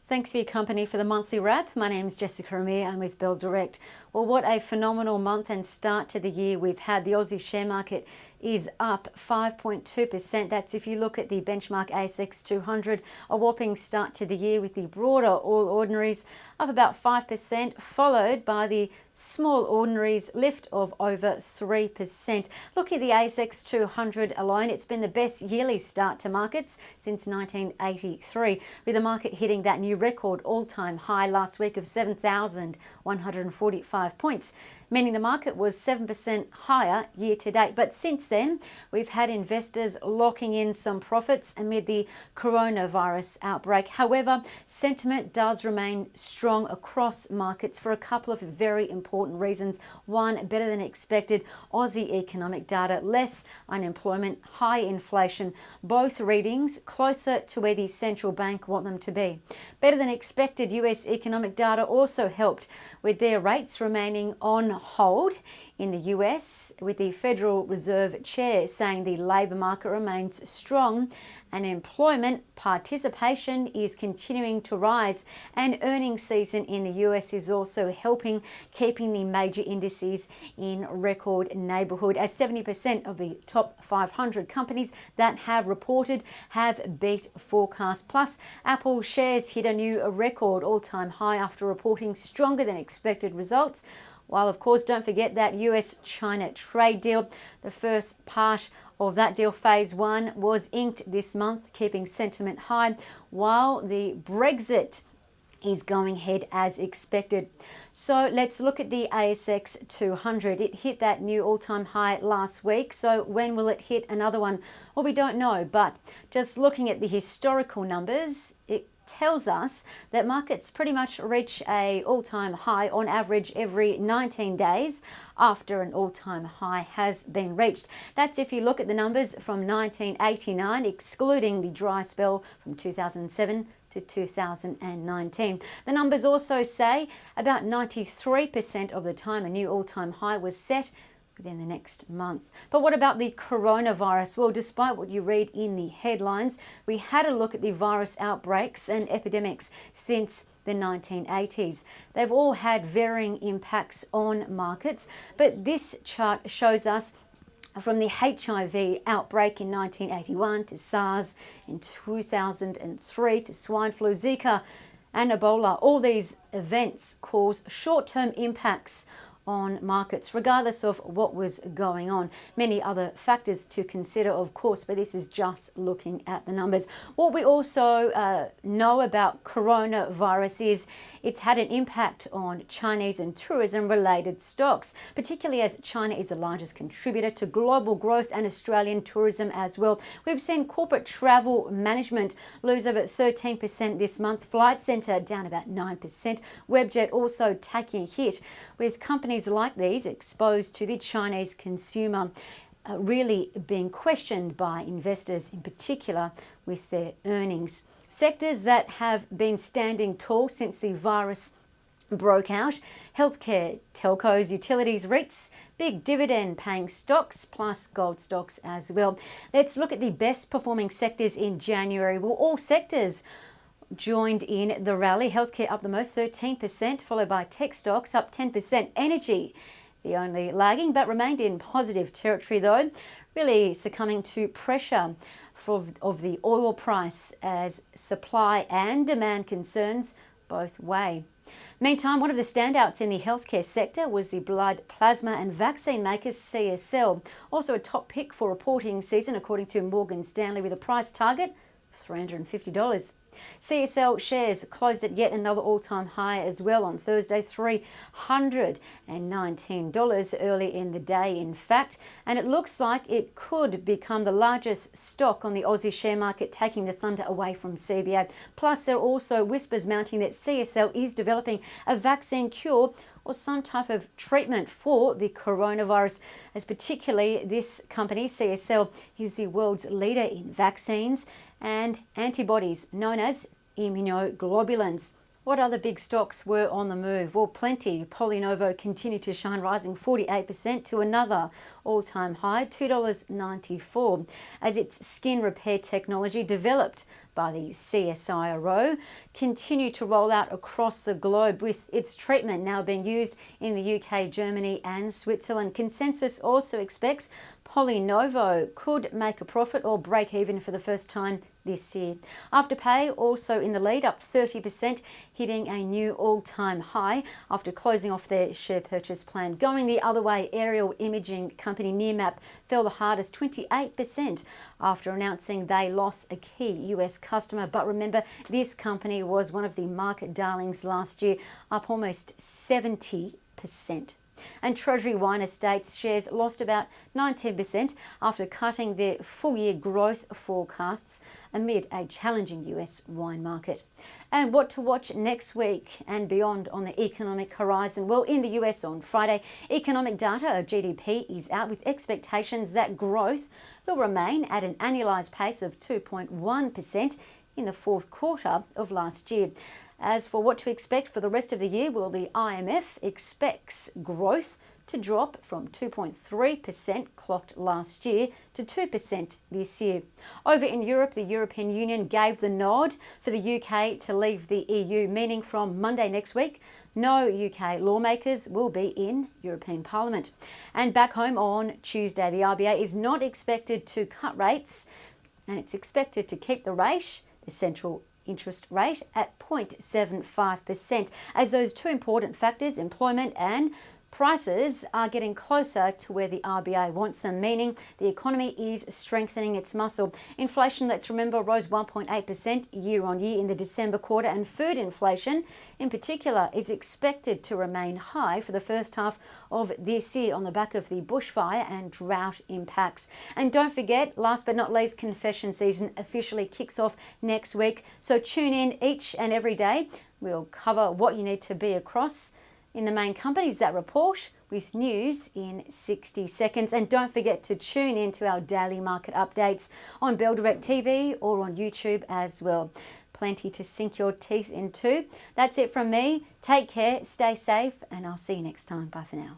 Thanks for your company for the monthly wrap. My name is Jessica Amir. I'm with Bell Direct. Well, what a phenomenal month and start to the year we've had. The Aussie share market is up 5.2%. That's if you look at the benchmark ASX 200, a whopping start to the year with the broader All Ordinaries up about 5%, followed by the Small Ordinaries lift of over 3%. Looking at the ASX 200 alone, it's been the best yearly start to markets since 1983, with the market hitting that new record all-time high last week of 7,145 points, meaning the market was 7% higher year to date. But since then, we've had investors locking in some profits amid the coronavirus outbreak. However, sentiment does remain strong across markets for a couple of very important reasons. One, better than expected Aussie economic data, less unemployment, high inflation, both readings closer to where the central bank want them to be. Better than expected US economic data also helped with their rates remaining on hold in the US, with the Federal Reserve Chair saying the labour market remains strong and employment participation is continuing to rise, and earnings season in the US is also helping, keeping the major indices in record neighbourhood, as 70% of the top 500 companies that have reported have beat forecast. Plus, Apple shares hit a new record all-time high after reporting stronger than expected results. While, of course, don't forget that US-China trade deal. The first part of that deal, phase one, was inked this month, keeping sentiment high, while the Brexit is going ahead as expected. So let's look at the ASX 200. It hit that new all-time high last week. So when will it hit another one? Well, we don't know, but just looking at the historical numbers, it tells us that markets pretty much reach a all-time high on average every 19 days after an all-time high has been reached. That's if you look at the numbers from 1989, excluding the dry spell from 2007 to 2019. The numbers also say about 93% of the time a new all-time high was set within the next month. But what about the coronavirus? Well, despite what you read in the headlines, we had a look at the virus outbreaks and epidemics since the 1980s. They've all had varying impacts on markets, but this chart shows us from the HIV outbreak in 1981 to SARS in 2003 to swine flu, Zika and Ebola. All these events cause short-term impacts on markets, regardless of what was going on. Many other factors to consider, of course, but this is just looking at the numbers. What we also know about coronavirus is it's had an impact on Chinese and tourism-related stocks, particularly as China is the largest contributor to global growth and Australian tourism as well. We've seen corporate travel management lose over 13% this month, Flight Centre down about 9%, Webjet also taking a hit, with companies like these exposed to the Chinese consumer really being questioned by investors, in particular with their earnings. Sectors that have been standing tall since the virus broke out: healthcare, telcos, utilities, REITs, big dividend paying stocks, plus gold stocks as well. Let's look at the best performing sectors in January. Well, all sectors joined in the rally. Healthcare up the most, 13%, followed by tech stocks up 10%. Energy, the only lagging, but remained in positive territory though, really succumbing to pressure of the oil price as supply and demand concerns both weigh. Meantime, one of the standouts in the healthcare sector was the blood, plasma and vaccine maker CSL, also a top pick for reporting season according to Morgan Stanley, with a price target of $350. CSL shares closed at yet another all-time high as well on Thursday, $319 early in the day, in fact, and it looks like it could become the largest stock on the Aussie share market, taking the thunder away from CBA. Plus, there are also whispers mounting that CSL is developing a vaccine cure or some type of treatment for the coronavirus, as particularly this company, CSL, is the world's leader in vaccines and antibodies known as immunoglobulins. What other big stocks were on the move? Well, plenty. Polynovo continued to shine, rising 48% to another all-time high, $2.94, as its skin repair technology developed by the CSIRO continue to roll out across the globe, with its treatment now being used in the UK, Germany and Switzerland. Consensus also expects Polynovo could make a profit or break even for the first time this year. Afterpay also in the lead, up 30%, hitting a new all-time high after closing off their share purchase plan. Going the other way, aerial imaging company Nearmap fell the hardest, 28%, after announcing they lost a key US customer. But remember, this company was one of the market darlings last year, up almost 70%. And Treasury Wine Estates shares lost about 19% after cutting their full-year growth forecasts amid a challenging US wine market. And what to watch next week and beyond on the economic horizon? Well, in the US on Friday, economic data, GDP, is out with expectations that growth will remain at an annualised pace of 2.1% in the fourth quarter of last year. As for what to expect for the rest of the year, well, the IMF expects growth to drop from 2.3% clocked last year to 2% this year. Over in Europe, the European Union gave the nod for the UK to leave the EU, meaning from Monday next week, no UK lawmakers will be in European Parliament. And back home on Tuesday, the RBA is not expected to cut rates, and it's expected to keep the rate, the central interest rate, at 0.75%, as those two important factors, employment and prices, are getting closer to where the RBA wants them, meaning the economy is strengthening its muscle. Inflation, let's remember, rose 1.8% year on year in the December quarter, and food inflation in particular is expected to remain high for the first half of this year on the back of the bushfire and drought impacts. And don't forget, last but not least, confession season officially kicks off next week, so tune in each and every day. We'll cover what you need to be across in the main companies that report, with news in 60 seconds. And don't forget to tune in to our daily market updates on Bell Direct TV or on YouTube as well. Plenty to sink your teeth into. That's it from me. Take care, stay safe, and I'll see you next time. Bye for now.